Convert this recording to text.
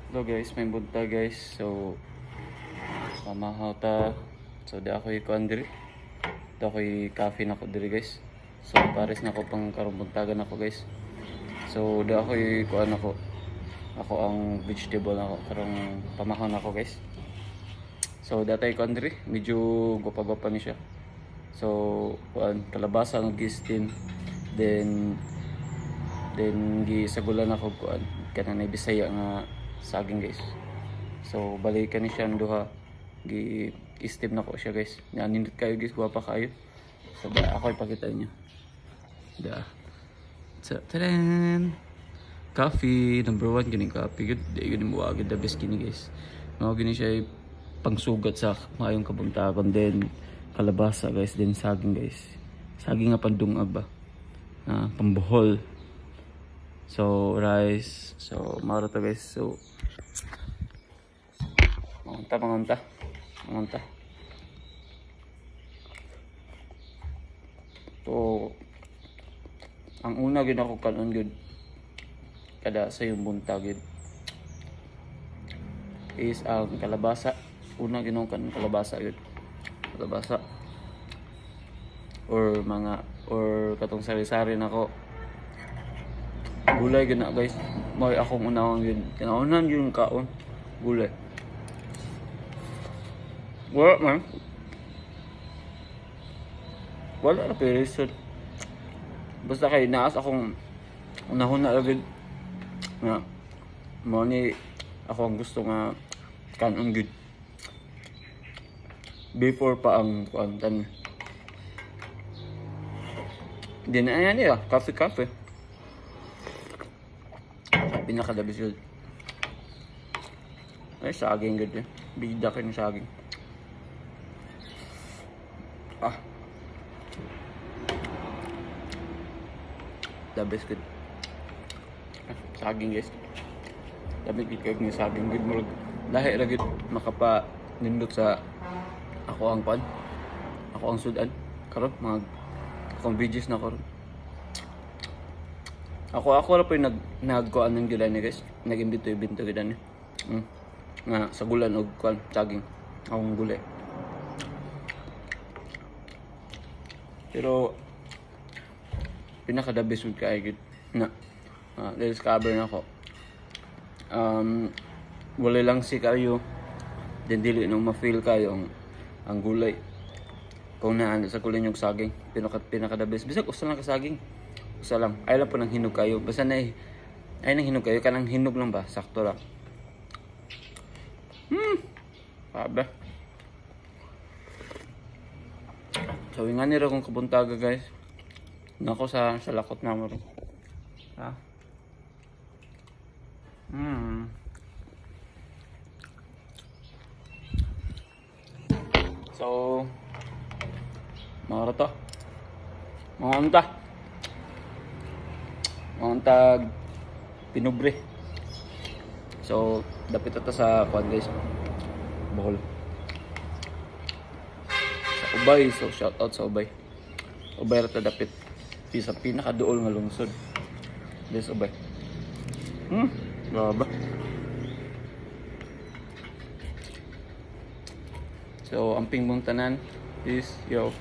Hello guys, may bunta guys. So, pamahaw ta. So, di ako ikuan diri. Di ako cafe na ko diri guys. So, pares na ko pang karumbuntagan ako guys. So, di ako ikuan ako. Ako ang vegetable ako. Karong pamahaw na ako guys. So, dati ikuan diri. Medyo gwapa-gwapa ni siya. So, kuan kalabasa ang gistin. Then gisagulan ako kuan. Kanang Bisaya nga saging guys. So balikan ni siya ang duha. Gi-steam na ko siya guys. Nindot kayo guys, guwapa kayo. So ako ipakita niyo. Da. So tadan. Coffee number 1 gini coffee gud. Di gud mo agad the best gini guys. Mao gini siya pangsugat sa mayong kabuntagon din kalabasa guys, din saging guys. Saging nga pandungag ba. Pambuhol. So rice, so maro to guys. So mangunta. So ang una gid ako kanon gud kada sa yung bunta gid is ang kalabasa. Una gid ako kanon kalabasa gid. Kalabasa or katong sari-sari nako. Gulay gina guys. May akong unahon yun. Kinaunan yung kaon. Gulay. Wala man. Wala na perisod. Basta kay naas akong unahon na agad. Nga. Mo ni ako ang gusto nga kanon good. Before pa ang kuantan. Di na yan nila. Cafe. Pinakadabis yun. Ay, saging gud eh. Bida kayo ng saging. Dabis good. Saging guys. Dabis gud kayo ng saging gud. Murag lahi ra gud makapa nindot sa ako ang pan. Ako ang sudan. Karon mga akong videos na karon. Ako ra po yung nagkuan ng gulay ni guys. Nag-imbito gid ani. Nga sa gulan og kuan saging akong gulay. Pero pinaka-the best kay gid na discover na ako. Wala lang si kayo din dili nang ma-feel kayo ang gulay. Kung naan sa kulen yung saging, pinaka-the best. Bisag usa lang ka saging. Usa lang. Ay lang po nang hinog kayo. Basta na ay nang hinog kayo. Kanang hinog lang ba? Sakto lang. Aba. So, nga nila kong kabuntaga guys. Nako sa lakot na mo rin. Ha? So, mga to. Mga pinubre. So, dapit ito sa kuan guys. Bohol. Sa Ubay. So, shout out sa Ubay. Ubay rata dapit. Sa pinakaduol nga lungsod. This Ubay. Baba. So, ang pingbong tanan is yo.